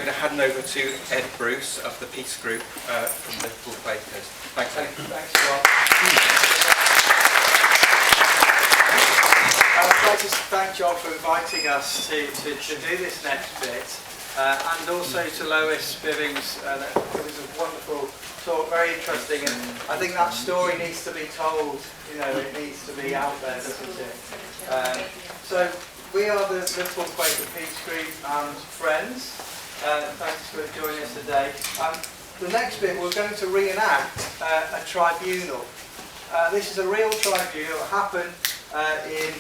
going to hand over to Ed Bruce of the Peace Group from Liverpool Quakers. Thanks, Ed. Thanks, John. I'd like to thank John for inviting us to do this next bit, and also to Lois, Bibbings. It was a wonderful talk, very interesting, and I think that story needs to be told. You know, it needs to be out there, doesn't it? So we are the Liverpool Quaker Peace Group and friends. Thanks for joining us today. The next bit, we're going to reenact a tribunal. This is a real tribunal. It happened in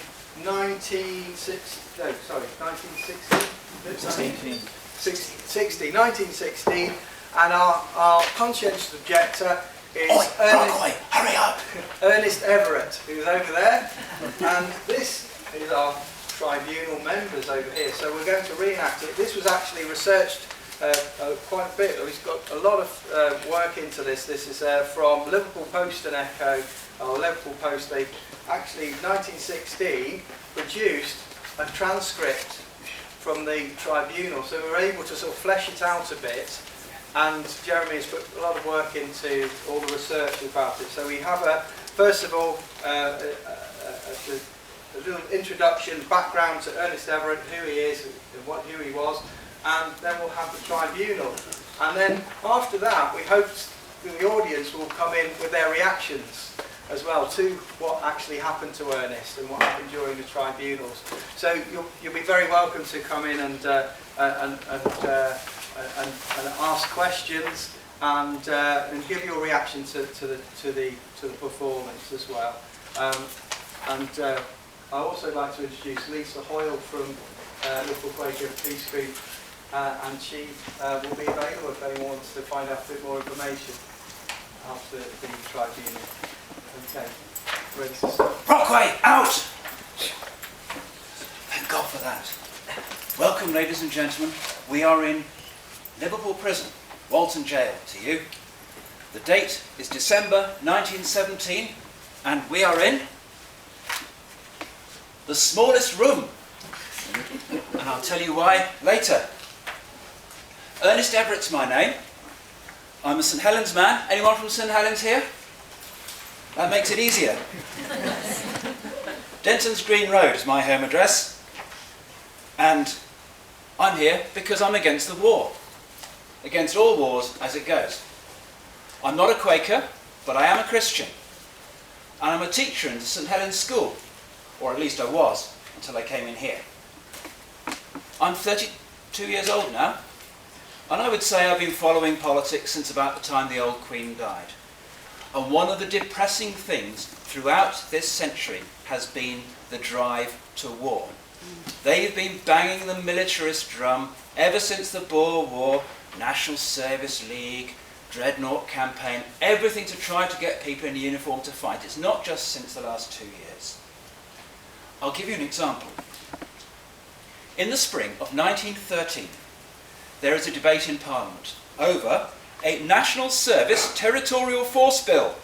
1916, and our conscientious objector is Ernest Everett, who's over there, and this is our tribunal members over here. So we're going to reenact it. This was actually researched quite a bit. We've got a lot of work into this. This is from Liverpool Post and Echo, or Liverpool Post. They actually, 1916, produced a transcript from the tribunal. So we were able to sort of flesh it out a bit. And Jeremy has put a lot of work into all the research about it. So we have, first of all, a little introduction, background to Ernest Everett, who he is, and who he was, and then we'll have the tribunal. And then after that, we hope the audience will come in with their reactions as well to what actually happened to Ernest and what happened during the tribunals. So you'll be very welcome to come in and ask questions and give your reaction to the performance as well. I'd also like to introduce Lisa Hoyle from Liverpool Quaker Peace Group, and she will be available if anyone wants to find out a bit more information after the tribunal. Okay, ready to start? Brockway, out! Thank God for that. Welcome, ladies and gentlemen. We are in Liverpool Prison, Walton Jail, to you. The date is December 1917, and we are in the smallest room. And I'll tell you why later. Ernest Everett's my name. I'm a St Helens man. Anyone from St Helens here? That makes it easier. Denton's Green Road is my home address. And I'm here because I'm against the war. Against all wars as it goes. I'm not a Quaker, but I am a Christian. And I'm a teacher in the St Helens School. Or at least I was, until I came in here. I'm 32 years old now, and I would say I've been following politics since about the time the old Queen died. And one of the depressing things throughout this century has been the drive to war. They've been banging the militarist drum ever since the Boer War, National Service League, Dreadnought Campaign, everything to try to get people in uniform to fight. It's not just since the last 2 years. I'll give you an example. In the spring of 1913, there is a debate in Parliament over a National Service Territorial Force Bill.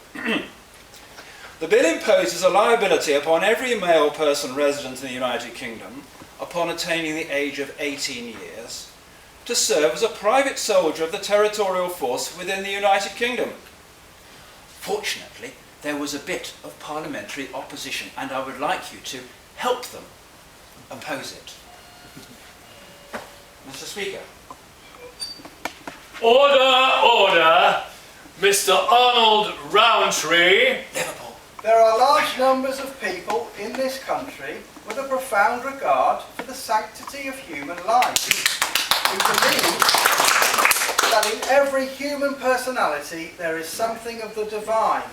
The bill imposes a liability upon every male person resident in the United Kingdom upon attaining the age of 18 years to serve as a private soldier of the territorial force within the United Kingdom. Fortunately, there was a bit of parliamentary opposition, and I would like you to help them oppose it. Mr. Speaker. Order, order. Mr. Arnold Rowntree. Liverpool. There are large numbers of people in this country with a profound regard for the sanctity of human life, who believe that in every human personality there is something of the divine,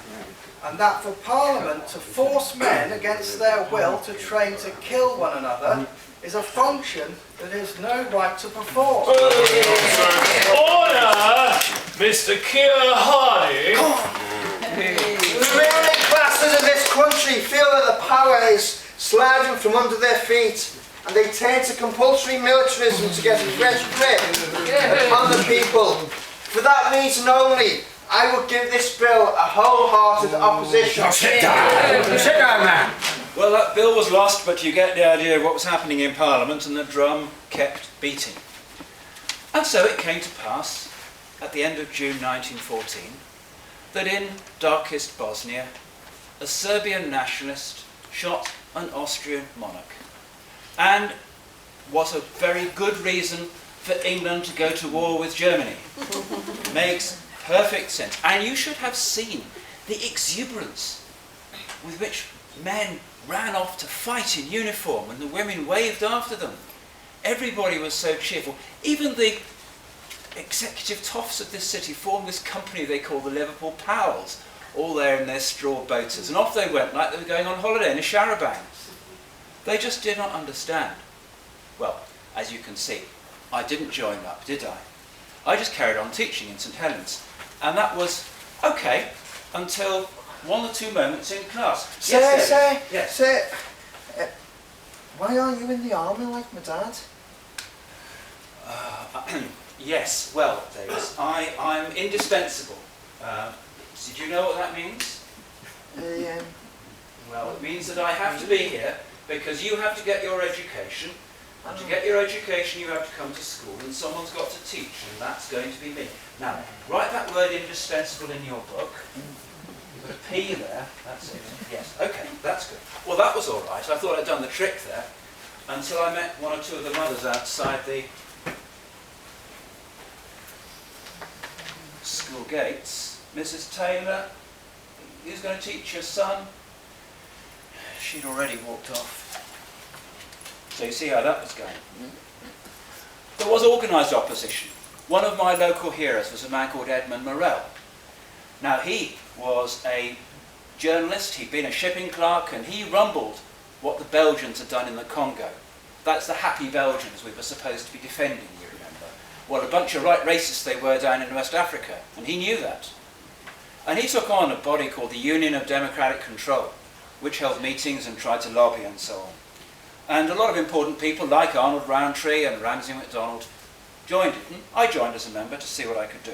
and that for Parliament to force men against their will to train to kill one another is a function that has no right to perform. Order! Mr. Keir Hardy. The ruling classes of this country feel that the power is sliding from under their feet, and they turn to compulsory militarism to get a fresh grip upon the people. For that reason only, I would give this bill a wholehearted opposition. Sit down! Sit down, man! Well, that bill was lost, but you get the idea of what was happening in Parliament, and the drum kept beating. And so it came to pass, at the end of June 1914, that in darkest Bosnia, a Serbian nationalist shot an Austrian monarch. And what a very good reason for England to go to war with Germany. Makes perfect sense. And you should have seen the exuberance with which men ran off to fight in uniform and the women waved after them. Everybody was so cheerful. Even the executive toffs of this city formed this company they call the Liverpool Pals, all there in their straw boaters. And off they went like they were going on holiday in a charabanc. They just did not understand. Well, as you can see, I didn't join up, did I? I just carried on teaching in St Helens. And that was okay until one or two moments in class. Sir, why aren't you in the army like my dad? Yes, well, Davies, I'm indispensable. Did you know what that means? Well, it means that I have to be here because you have to get your education. And to get your education, you have to come to school, and someone's got to teach, and that's going to be me. Now, write that word indispensable in your book. You've got a P there. That's it. Yes. Okay, that's good. Well, that was all right. I thought I'd done the trick there until I met one or two of the mothers outside the school gates. Mrs. Taylor, who's going to teach your son? She'd already walked off. So you see how that was going. There was organised opposition. One of my local heroes was a man called Edmund Morell. Now he was a journalist, he'd been a shipping clerk, and he rumbled what the Belgians had done in the Congo. That's the happy Belgians we were supposed to be defending, you remember. Well, a bunch of right racists they were down in West Africa, and he knew that. And he took on a body called the Union of Democratic Control, which held meetings and tried to lobby and so on. And a lot of important people like Arnold Rowntree and Ramsay MacDonald joined it. And I joined as a member to see what I could do.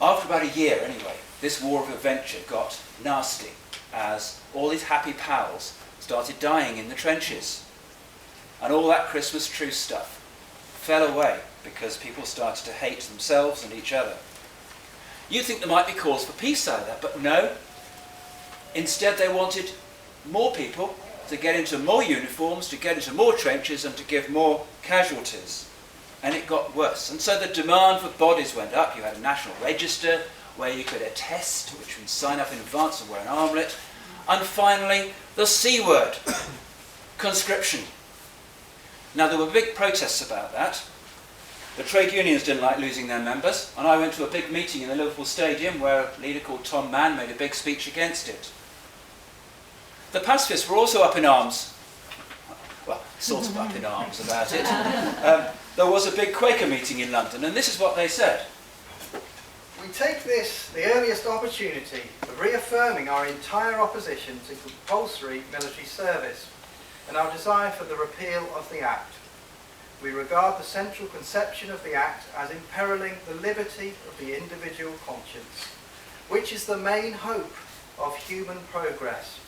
After about a year anyway, this war of adventure got nasty as all these happy pals started dying in the trenches. And all that Christmas truce stuff fell away because people started to hate themselves and each other. You'd think there might be cause for peace out of that, but no. Instead they wanted more people to get into more uniforms, to get into more trenches and to give more casualties. And it got worse. And so the demand for bodies went up. You had a national register where you could attest, which means sign up in advance and wear an armlet. And finally, the C word, conscription. Now there were big protests about that. The trade unions didn't like losing their members, and I went to a big meeting in the Liverpool Stadium where a leader called Tom Mann made a big speech against it. The pacifists were also up in arms. Well, sort of up in arms about it. There was a big Quaker meeting in London, and this is what they said. We take this, the earliest opportunity, of reaffirming our entire opposition to compulsory military service and our desire for the repeal of the Act. We regard the central conception of the Act as imperiling the liberty of the individual conscience, which is the main hope of human progress,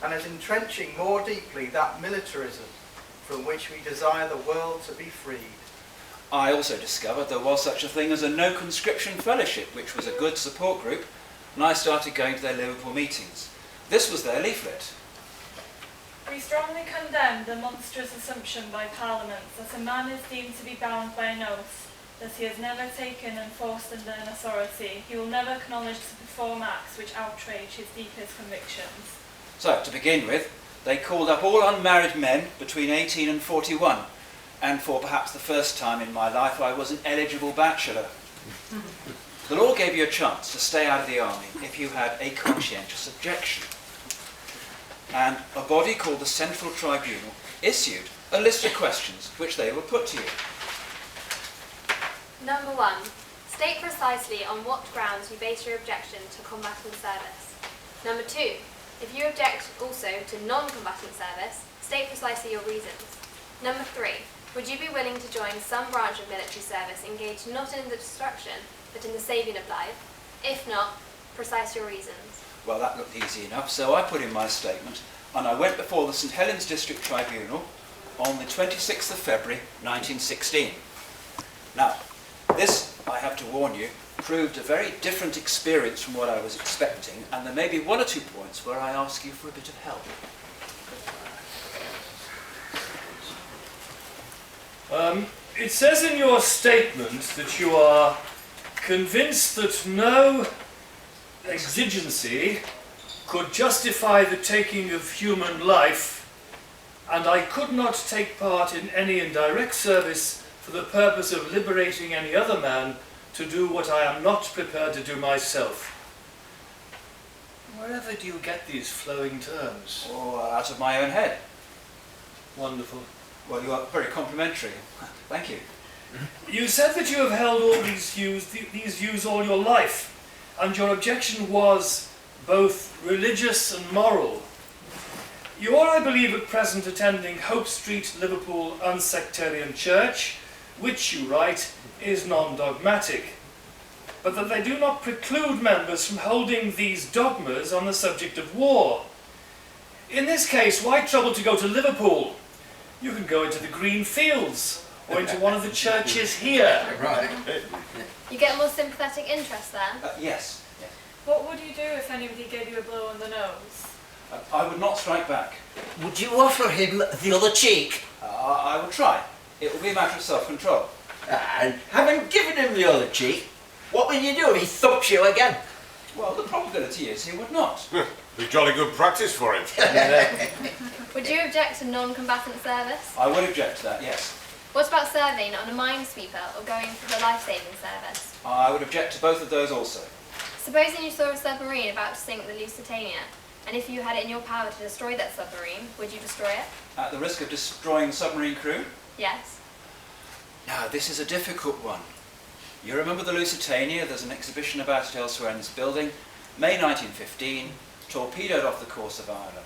and as entrenching more deeply that militarism from which we desire the world to be freed. I also discovered there was such a thing as a no conscription fellowship, which was a good support group, and I started going to their Liverpool meetings. This was their leaflet. We strongly condemn the monstrous assumption by Parliament that a man is deemed to be bound by an oath, that he has never taken and forced under an authority. He will never acknowledge to perform acts which outrage his deepest convictions. So, to begin with, they called up all unmarried men between 18 and 41, and for perhaps the first time in my life I was an eligible bachelor. The law gave you a chance to stay out of the army if you had a conscientious objection. And a body called the Central Tribunal issued a list of questions which they would put to you. Number 1. State precisely on what grounds you base your objection to combatant service. Number 2. If you object also to non-combatant service, state precisely your reasons. Number 3. Would you be willing to join some branch of military service engaged not in the destruction, but in the saving of life? If not, precise your reasons. Well, that looked easy enough, so I put in my statement, and I went before the St Helens District Tribunal, on the 26th of February 1916. Now, this, I have to warn you, proved a very different experience from what I was expecting, and there may be one or two points where I ask you for a bit of help. It says in your statement that you are convinced that no exigency could justify the taking of human life, and I could not take part in any indirect service for the purpose of liberating any other man to do what I am not prepared to do myself. Wherever do you get these flowing terms? Or out of my own head. Wonderful. Well, you are very complimentary. Thank you. You said that you have held all these views all your life, and your objection was both religious and moral. You are, I believe, at present attending Hope Street, Liverpool Unsectarian Church, which, you write, is non-dogmatic, but that they do not preclude members from holding these dogmas on the subject of war. In this case, why trouble to go to Liverpool? You can go into the green fields, or into one of the churches here. Right. You get more sympathetic interest there? Yes. Yes. What would you do if anybody gave you a blow on the nose? I would not strike back. Would you offer him the other cheek? I will try. It will be a matter of self-control. And having given him the other cheek, what will you do if he thumps you again? Well, the probability is he would not. Be jolly good practice for him. Would you object to non-combatant service? I would object to that, yes. What about serving on a minesweeper or going for the life-saving service? I would object to both of those also. Supposing you saw a submarine about to sink the Lusitania, and if you had it in your power to destroy that submarine, would you destroy it? At the risk of destroying the submarine crew? Yes. Now, this is a difficult one. You remember the Lusitania? There's an exhibition about it elsewhere in this building. May 1915, torpedoed off the course of Ireland.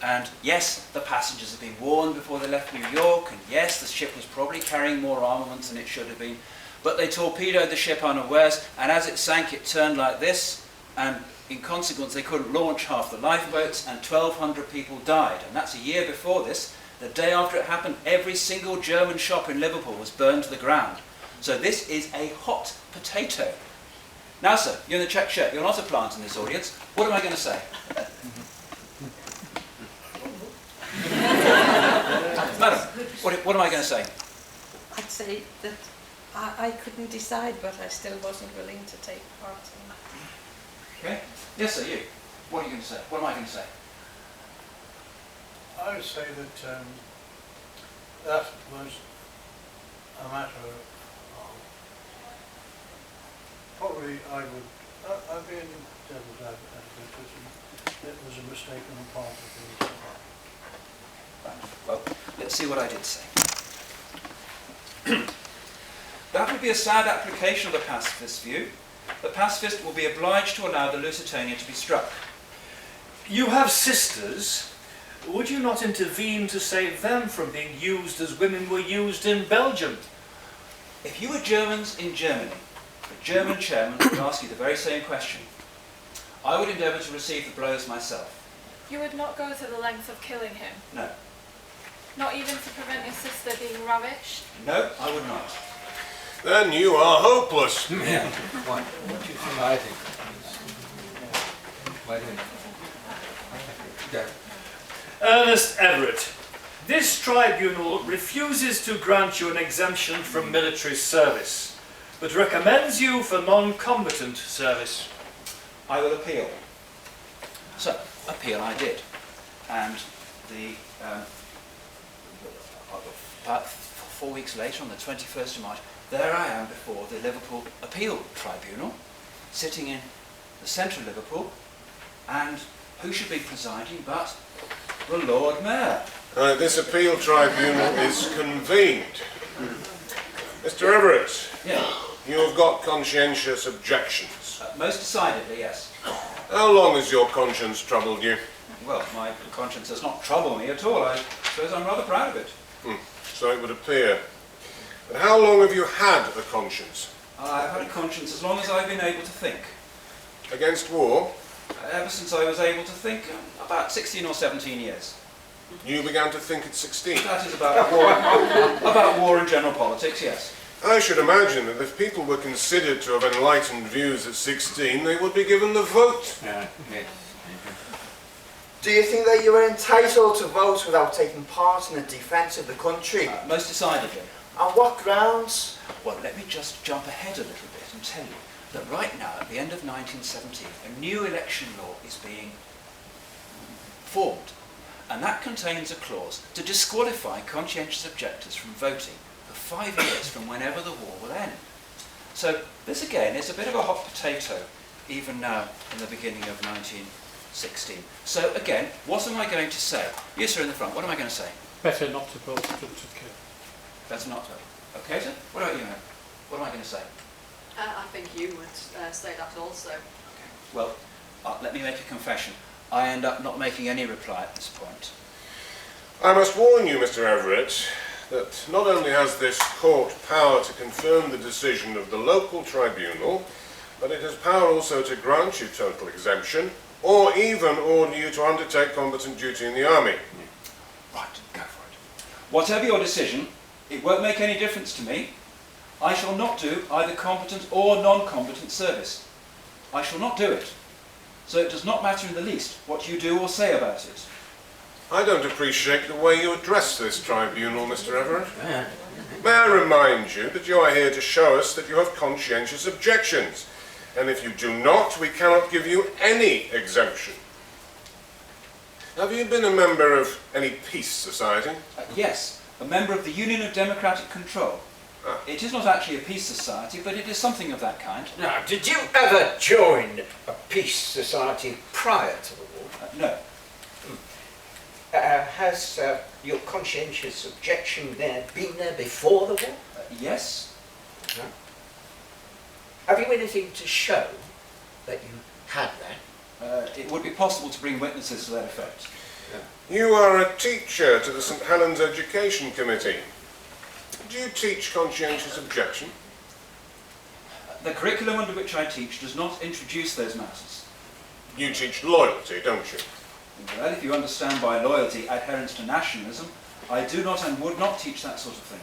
And yes, the passengers had been warned before they left New York, and yes, the ship was probably carrying more armaments than it should have been, but they torpedoed the ship unawares, and as it sank it turned like this, and in consequence they couldn't launch half the lifeboats, and 1,200 people died. And that's a year before this. The day after it happened, every single German shop in Liverpool was burned to the ground. So this is a hot potato. Now, sir, you're in the check shirt. You're not a plant in this audience. What am I going to say? Madam, what am I going to say? I'd say that I couldn't decide, but I still wasn't willing to take part in that. Okay. Yes, sir, you. What are you going to say? What am I going to say? I would say that that was a matter of probably I'd be in devil's advocate. It was a mistake on the part of the Right. Well, let's see what I did say. That would be a sad application of the pacifist view. The pacifist will be obliged to allow the Lusitania to be struck. You have sisters. Would you not intervene to save them from being used as women were used in Belgium? If you were Germans in Germany, the German chairman would ask you the very same question. I would endeavour to receive the blows myself. You would not go to the length of killing him? No. Not even to prevent your sister being ravished? No, I would not. Then you are hopeless. Yeah. What do you think? I think. Why don't you? Ernest Everett, this tribunal refuses to grant you an exemption from military service, but recommends you for non-combatant service. I will appeal. So, appeal I did. And about 4 weeks later, on the 21st of March, there I am before the Liverpool Appeal Tribunal, sitting in the centre of Liverpool, and who should be presiding but the Lord Mayor. This appeal tribunal is convened. Mr. Everett, Yeah, you have got conscientious objections. most decidedly, yes. How long has your conscience troubled you? Well, my conscience does not trouble me at all. I suppose I'm rather proud of it. So it would appear. But how long have you had a conscience? I've had a conscience as long as I've been able to think. Against war? Ever since I was able to think, about 16 or 17 years. You began to think at 16. That is about war and general politics, yes. I should imagine that if people were considered to have enlightened views at 16, they would be given the vote. Do you think that you were entitled to vote without taking part in the defence of the country? Most decidedly. On what grounds? Well, let me just jump ahead a little bit and tell you that right now, at the end of 1917, a new election law is being formed, and that contains a clause to disqualify conscientious objectors from voting for 5 years from whenever the war will end. So this again is a bit of a hot potato even now in the beginning of 1916. So again, what am I going to say? You sir in the front, what am I going to say? Better not to vote to kill. That's not so. Okay, sir? What about you, Helen? What am I going to say? I think you would say that also. Okay. Well, let me make a confession. I end up not making any reply at this point. I must warn you, Mr. Everett, that not only has this court power to confirm the decision of the local tribunal, but it has power also to grant you total exemption, or even order you to undertake combatant duty in the army. Right, go for it. Whatever your decision, it won't make any difference to me. I shall not do either combatant or non-combatant service. I shall not do it. So it does not matter in the least what you do or say about it. I don't appreciate the way you address this tribunal, Mr. Everett. May I remind you that you are here to show us that you have conscientious objections, and if you do not, we cannot give you any exemption. Have you been a member of any peace society? Yes, a member of the Union of Democratic Control. It is not actually a peace society, but it is something of that kind. Now, did you ever join a peace society prior to the war? No. Has your conscientious objection been there before the war? Yes. No. Have you anything to show that you had that? It would be possible to bring witnesses to that effect. You are a teacher to the St Helens Education Committee. Do you teach conscientious objection? The curriculum under which I teach does not introduce those matters. You teach loyalty, don't you? Well, if you understand by loyalty adherence to nationalism, I do not and would not teach that sort of thing.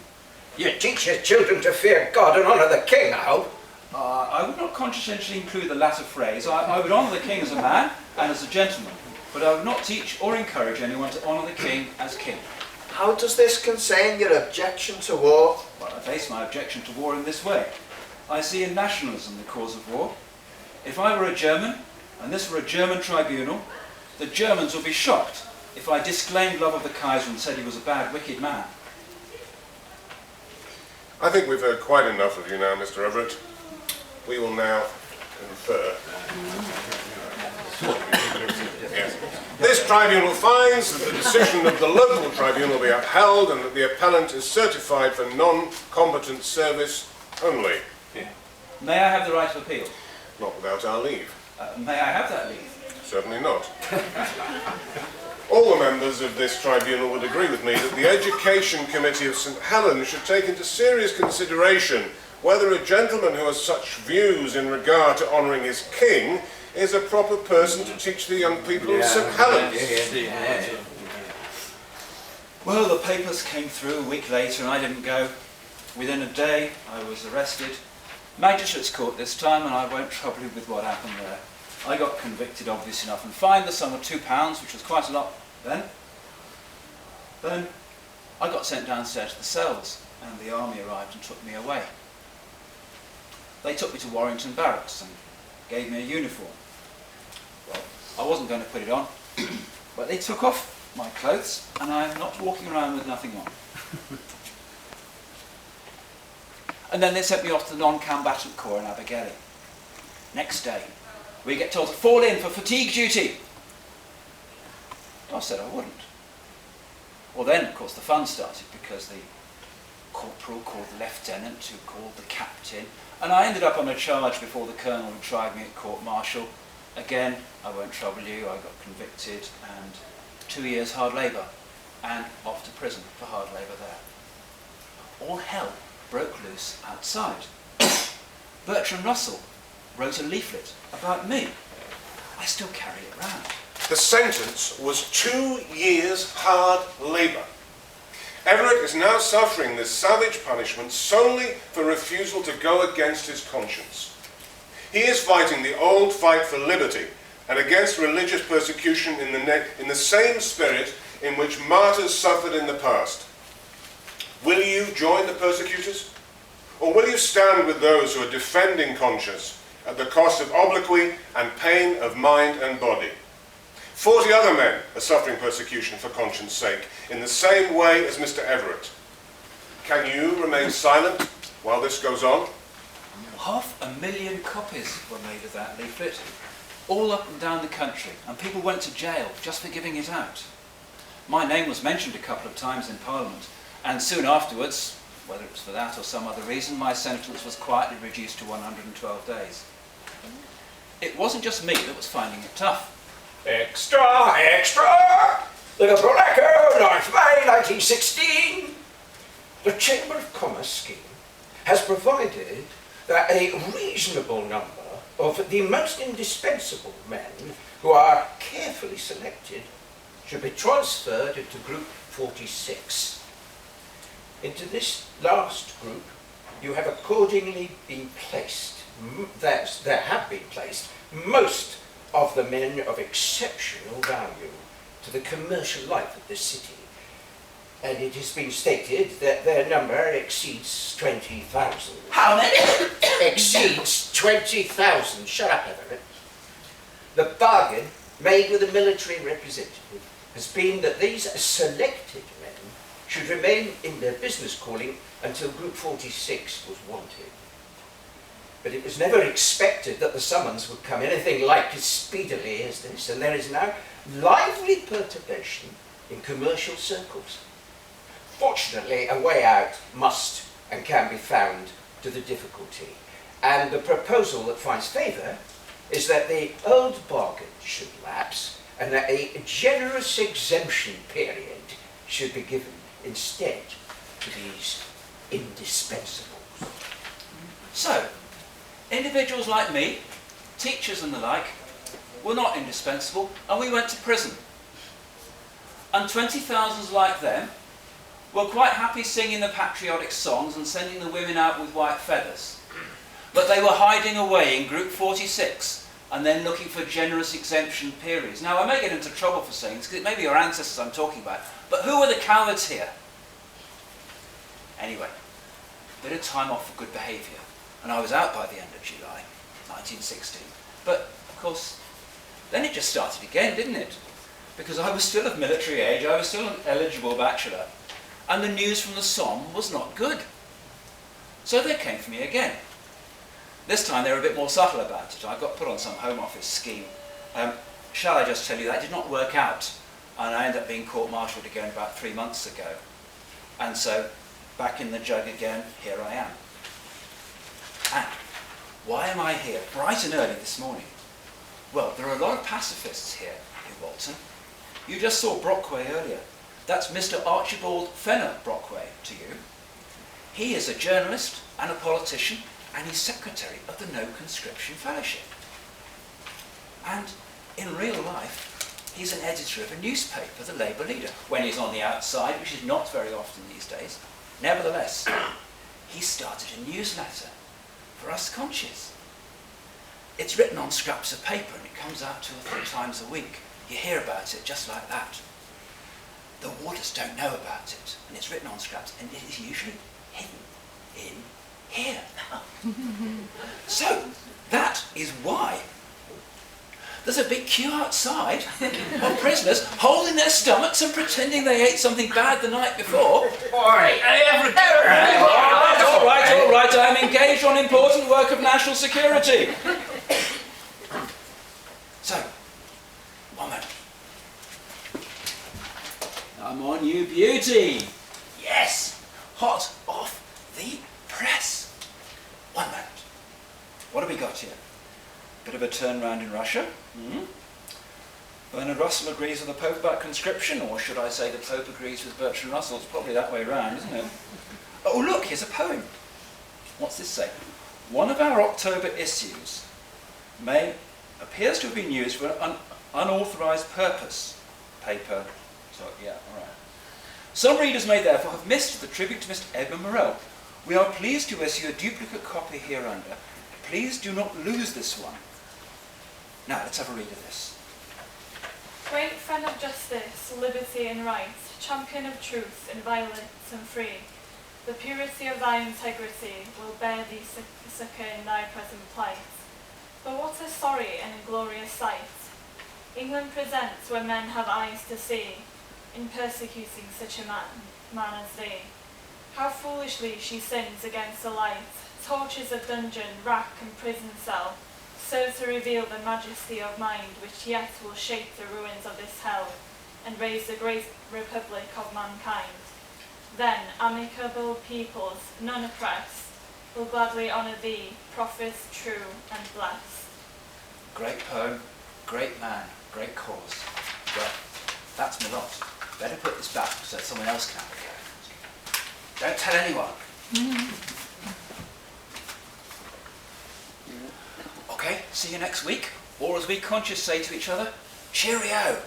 You teach your children to fear God and honour the king, I hope. I would not conscientiously include the latter phrase. I would honour the king as a man and as a gentleman, but I would not teach or encourage anyone to honour the king as king. How does this concern your objection to war? Well, I base my objection to war in this way. I see in nationalism the cause of war. If I were a German, and this were a German tribunal, the Germans would be shocked if I disclaimed love of the Kaiser and said he was a bad, wicked man. I think we've heard quite enough of you now, Mr. Everett. We will now confer. Yes. This tribunal finds that the decision of the local tribunal be upheld and that the appellant is certified for non-combatant service only. May I have the right of appeal? Not without our leave. May I have that leave? Certainly not. All the members of this tribunal would agree with me that the Education Committee of St Helens should take into serious consideration whether a gentleman who has such views in regard to honouring his king is a proper person to teach the young people of St Helens. Well, the papers came through a week later and I didn't go. Within a day, I was arrested. Magistrates' court this time, and I won't trouble you with what happened there. I got convicted, obvious enough, and fined the sum of £2, which was quite a lot then. Then I got sent downstairs to the cells, and the army arrived and took me away. They took me to Warrington Barracks and gave me a uniform. Well, I wasn't going to put it on, but they took off my clothes, and I'm not walking around with nothing on. And then they sent me off to the non-combatant corps in Abergele. Next day, we get told to fall in for fatigue duty. I said I wouldn't. Well then, of course, the fun started because the corporal called the lieutenant, who called the captain, and I ended up on a charge before the colonel who tried me at court-martial. Again, I won't trouble you, I got convicted and 2 years hard labour and off to prison for hard labour there. All hell broke loose outside. Bertrand Russell wrote a leaflet about me. I still carry it round. The sentence was 2 years hard labour. Everett is now suffering this savage punishment solely for refusal to go against his conscience. He is fighting the old fight for liberty and against religious persecution in the same spirit in which martyrs suffered in the past. Will you join the persecutors? Or will you stand with those who are defending conscience at the cost of obloquy and pain of mind and body? 40 other men are suffering persecution for conscience sake in the same way as Mr. Everett. Can you remain silent while this goes on? 500,000 copies were made of that leaflet, all up and down the country, and people went to jail just for giving it out. My name was mentioned a couple of times in Parliament, and soon afterwards, whether it was for that or some other reason, my sentence was quietly reduced to 112 days. It wasn't just me that was finding it tough. Extra! Extra! Liverpool Echo, 9th May 1916. The Chamber of Commerce scheme has provided that a reasonable number of the most indispensable men who are carefully selected should be transferred into Group 46. Into this last group, you have accordingly been placed, there have been placed, most of the men of exceptional value to the commercial life of this city. And it has been stated that their number exceeds 20,000. How many? Exceeds 20,000. Shut up, Everett. The bargain made with the military representative has been that these selected men should remain in their business calling until Group 46 was wanted. But it was never expected that the summons would come anything like as speedily as this, and there is now lively perturbation in commercial circles. Fortunately, a way out must and can be found to the difficulty, and the proposal that finds favour is that the old bargain should lapse and that a generous exemption period should be given instead to these indispensables. So, individuals like me, teachers and the like, were not indispensable, and we went to prison. And 20,000 like them were quite happy singing the patriotic songs and sending the women out with white feathers. But they were hiding away in Group 46 and then looking for generous exemption periods. Now, I may get into trouble for saying this, because it may be your ancestors I'm talking about, but who are the cowards here? Anyway, a bit of time off for good behaviour, and I was out by the end of July 1916. But, of course, then it just started again, didn't it? Because I was still of military age, I was still an eligible bachelor, and the news from the Somme was not good. So they came for me again. This time they were a bit more subtle about it. I got put on some Home Office scheme. Shall I just tell you, that did not work out, and I ended up being court-martialed again about 3 months ago. And so, back in the jug again, here I am. And why am I here bright and early this morning? Well, there are a lot of pacifists here in Walton. You just saw Brockway earlier. That's Mr. Archibald Fenner Brockway to you. He is a journalist and a politician, and he's secretary of the No Conscription Fellowship. And in real life, he's an editor of a newspaper, the Labour Leader, when he's on the outside, which is not very often these days. Nevertheless, he started a newsletter for us Conscious. It's written on scraps of paper and it comes out 2 or 3 times a week. You hear about it just like that. The warders don't know about it, and it's written on scraps, and it is usually hidden in here. So, that is why there's a big queue outside of prisoners holding their stomachs and pretending they ate something bad the night before. All right, all right, I'm engaged on important work of national security. So, one moment. I'm on you, beauty. Yes, hot off the press. One moment. What have we got here? Bit of a turnaround in Russia. Bernard Russell agrees with the Pope about conscription, or should I say the Pope agrees with Bertrand Russell? It's probably that way round, isn't it? Oh, look, here's a poem. What's this say? One of our October issues appears to have been used for unauthorised purpose paper. So, yeah, all right. Some readers may therefore have missed the tribute to Mr. Edmund Morrell. We are pleased to issue a duplicate copy hereunder. Please do not lose this one. Now, let's have a read of this. Great friend of justice, liberty and right, champion of truth, inviolate and free, the purity of thy integrity will bear thee succour in thy present plight. But what a sorry and inglorious sight England presents where men have eyes to see, in persecuting such a man as thee. How foolishly she sins against the light, tortures of dungeon, rack and prison cell, so to reveal the majesty of mind which yet will shape the ruins of this hell, and raise the great republic of mankind. Then amicable peoples, none oppressed, will gladly honour thee, prophets true and blessed. Great poem, great man, great cause. Well, that's my lot. Better put this back so someone else can. Don't tell anyone. Okay, see you next week. Or as we Conscious say to each other, cheerio.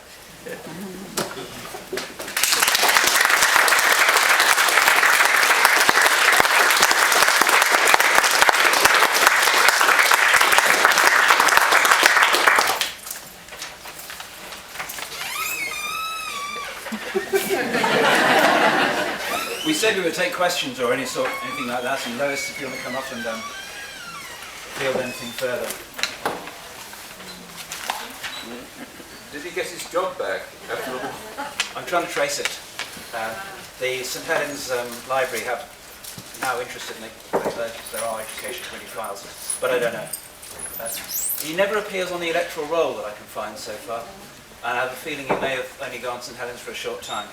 We said we would take questions or anything like that, and Lois, if you want to come up and field anything further. Did he get his job back after all? I'm trying to trace it. The St Helens library have now interested me. There are education committee files, but I don't know. He never appears on the electoral roll that I can find so far. And I have a feeling he may have only gone to St Helens for a short time.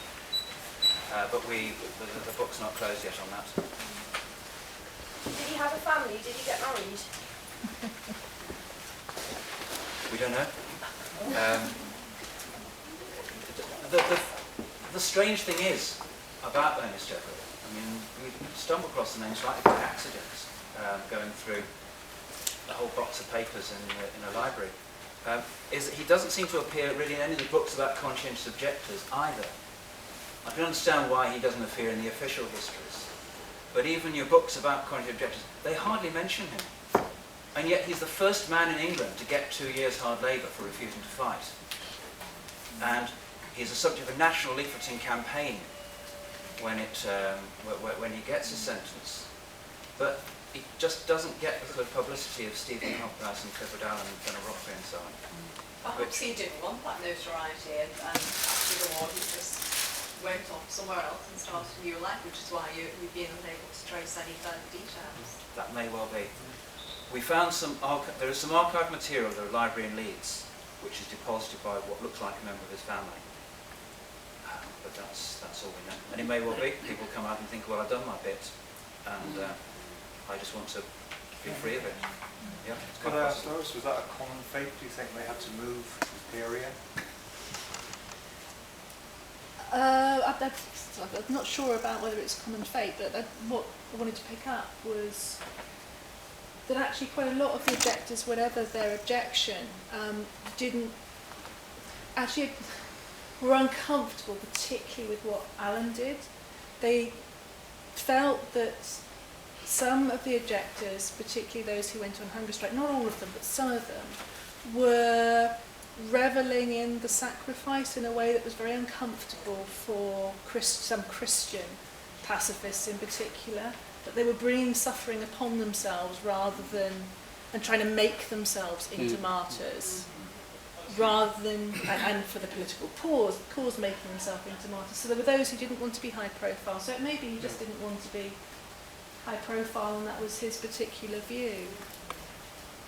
But the book's not closed yet on that. Did he have a family? Did he get married? We don't know. The strange thing is about Ernest Everett, I mean, we stumbled across the name slightly by accident, going through a whole box of papers in a library, is that he doesn't seem to appear really in any of the books about conscientious objectors either. I can understand why he doesn't appear in the official histories, but even your books about conscientious objectors, they hardly mention him. And yet he's the first man in England to get 2 years hard labour for refusing to fight. And he's the subject of a national leafleting campaign when he gets his sentence. But he just doesn't get the good publicity of Stephen Hopkins and Clifford Allen and Gunnar Rockby and so on. Perhaps he didn't want that notoriety, and after the war he just went off somewhere else and started a new life, which is why you've been unable to trace any further details. That may well be. We found there is some archive material at the library in Leeds, which is deposited by what looks like a member of his family. But that's all we know. And it may well be. People come out and think, well, I've done my bit, and I just want to be free of it. Yeah, it's Could I ask Lois, was that a common fate? Do you think they had to move the area? I'm not sure about whether it's common fate, but what I wanted to pick up was that actually quite a lot of the objectors, whatever their objection, were uncomfortable, particularly with what Alan did. They felt that some of the objectors, particularly those who went on hunger strike, not all of them, but some of them, were revelling in the sacrifice in a way that was very uncomfortable for some Christian pacifists in particular, that they were bringing suffering upon themselves rather than, and trying to make themselves into martyrs, rather than, and for the political cause making themselves into martyrs. So there were those who didn't want to be high profile, so maybe he just didn't want to be high profile, and that was his particular view.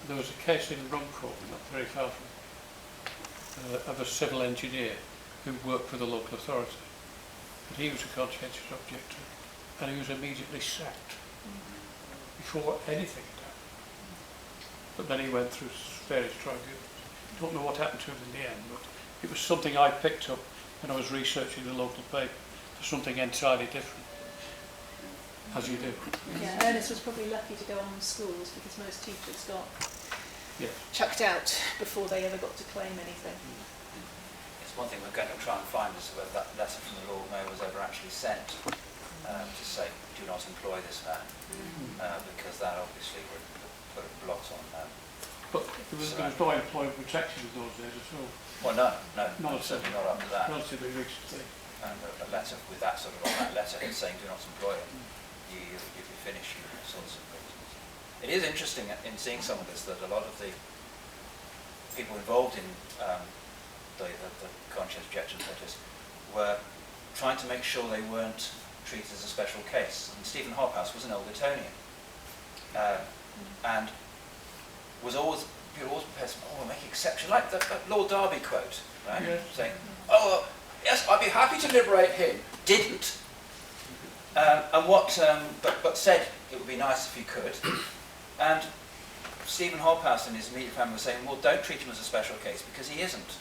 There was a case in Runcorn, not very far from of a civil engineer who worked for the local authority. But he was a conscientious objector, and he was immediately sacked before anything had happened. But then he went through various tribunals. Don't know what happened to him in the end, but it was something I picked up when I was researching the local paper for something entirely different, as you do. Yeah, Ernest was probably lucky to go on with schools, because most teachers got Yes. chucked out before they ever got to claim anything. It's one thing we're going to try and find is whether that letter from the Lord Mayor was ever actually sent to say, do not employ this man, because that obviously would put a blot on But there was no employment protection in those days at all. well, no, certainly not up to that. Relatively recently. And a letter with that sort of on that letter saying do not employ him, you'd be finished with all sorts of reasons. It is interesting in seeing some of this that a lot of the people involved in the conscientious objection protest were trying to make sure they weren't treated as a special case. And Stephen Hobhouse was an old Etonian and was always prepared to make exception, like that Lord Derby quote, right? Yes. Saying, yes, I'd be happy to liberate him. Didn't. But said it would be nice if he could. And Stephen Hobhouse and his immediate family were saying, well, don't treat him as a special case because he isn't.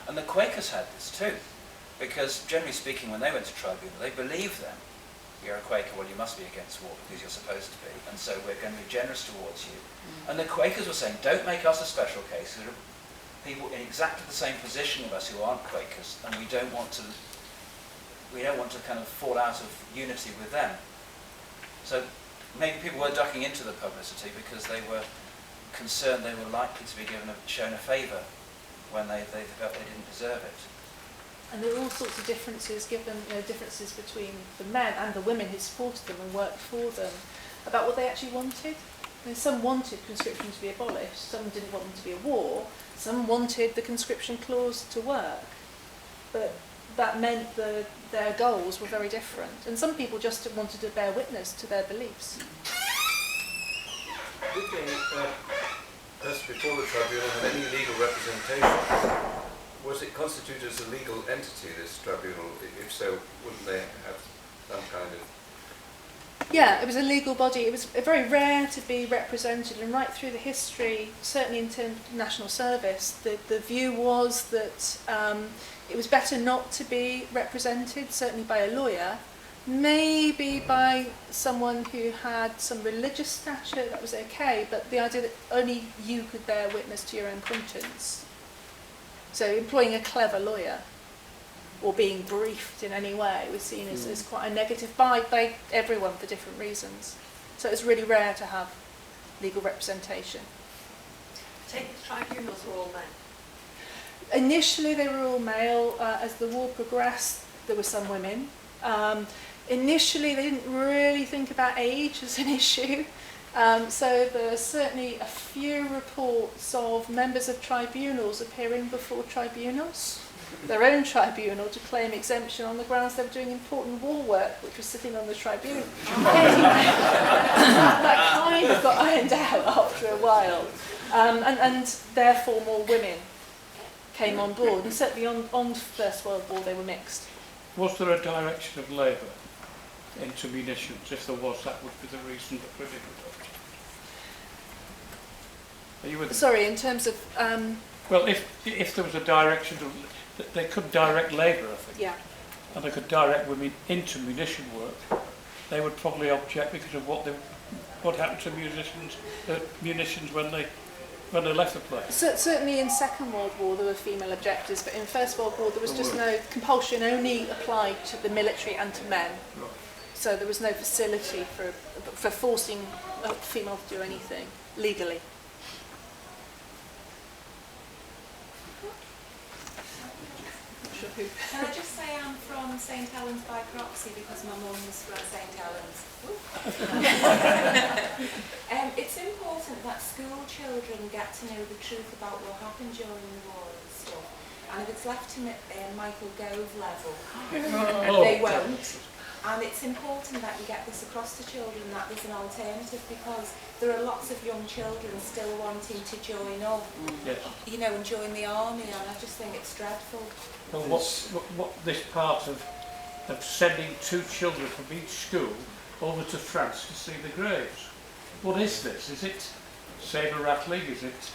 And the Quakers had this too, because generally speaking, when they went to tribunal, they believed them. You're a Quaker, well, you must be against war because you're supposed to be, and so we're going to be generous towards you. And the Quakers were saying, don't make us a special case. There are people in exactly the same position of us who aren't Quakers, and we don't want to kind of fall out of unity with them. So maybe people were ducking into the publicity because they were concerned they were likely to be shown a favour when they felt they didn't deserve it. And there were all sorts of differences differences between the men and the women who supported them and worked for them about what they actually wanted. Some wanted conscription to be abolished, some didn't want them to be a war, some wanted the conscription clause to work. But that meant that their goals were very different. And some people just wanted to bear witness to their beliefs. Did they, as before the tribunal, have any legal representation? Was it constituted as a legal entity, this tribunal? If so, wouldn't they have some kind of... Yeah, it was a legal body. It was very rare to be represented, and right through the history, certainly in terms of national service, the view was that it was better not to be represented, certainly by a lawyer, maybe by someone who had some religious stature, that was okay, but the idea that only you could bear witness to your own conscience. So employing a clever lawyer or being briefed in any way was seen as quite a negative by everyone for different reasons. So it's really rare to have legal representation. Take the tribunals were all men. Initially they were all male. As the war progressed, there were some women. Initially they didn't really think about age as an issue. So there are certainly a few reports of members of tribunals appearing before tribunals, their own tribunal, to claim exemption on the grounds they were doing important war work, which was sitting on the tribunal. That kind of got ironed out after a while, and therefore more women came on board, and certainly on First World War they were mixed. Was there a direction of labour into munitions? If there was, that would be the reason that Britain would object. Are you with me? Sorry, in terms of... well, if there was a direction of... They could direct labour, I think. Yeah. And they could direct women into munition work. They would probably object because of what happened to munitions when they left the place. Certainly in Second World War there were female objectors, but in First World War there was just no compulsion, only applied to the military and to men. Right. So there was no facility for forcing a female to do anything legally. Sure who. Can I just say I'm from St Helens by proxy because my mum was from St Helens. It's important that school children get to know the truth about what happened during the war and stuff. And if it's left to Michael Gove level, they won't. And it's important that you get this across to children that there's an alternative, because there are lots of young children still wanting to join up, and join the army, and I just think it's dreadful. Well, what this part of sending 2 children from each school over to France to see the graves? What is this? Is it sabre rattling? Is it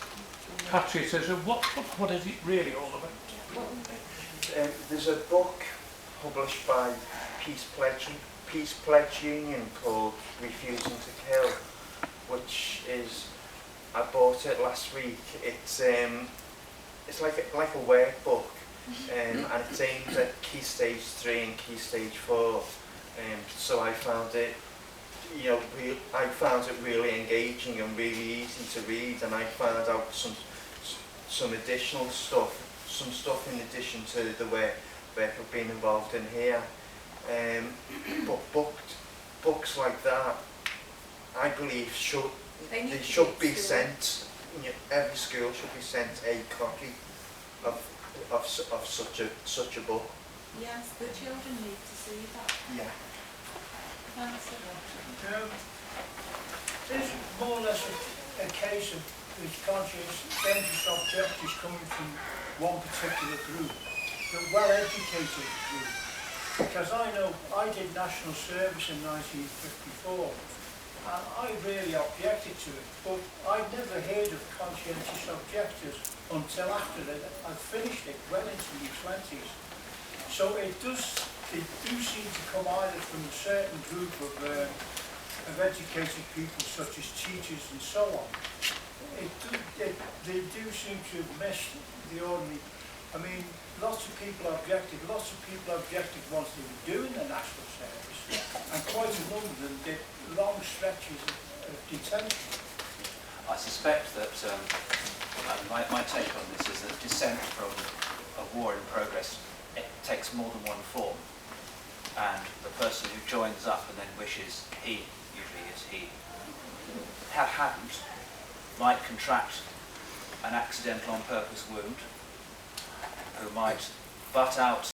patriotism? What is it really all about? There's a book published by Peace Pledge Union called Refusing to Kill, which is a book bought it last week. It's like a workbook, and it's aimed at Key Stage 3 and Key Stage 4. So I found it, I found it really engaging and really easy to read, and I found out some additional stuff, some stuff in addition to the work I've been involved in here. But books like that, I believe, should be sent. Every school should be sent a copy of such a book. Yes, the children need to see that. Yeah. This is more or less a case of these conscientious objectors coming from one particular group, a well-educated group. Because I know I did national service in 1954, and I really objected to it, but I'd never heard of conscientious objectors until after I'd finished it, well into my 20s. So they do seem to come either from a certain group of educated people, such as teachers and so on. They do seem to have missed the ordinary. I mean, lots of people objected once they were doing the national service, and quite a number of them did long stretches of detention. I suspect that my take on this is that dissent from a war in progress, it takes more than one form, and the person who joins up and then wishes usually is he, hadn't, might contract an accidental on purpose wound, who might butt out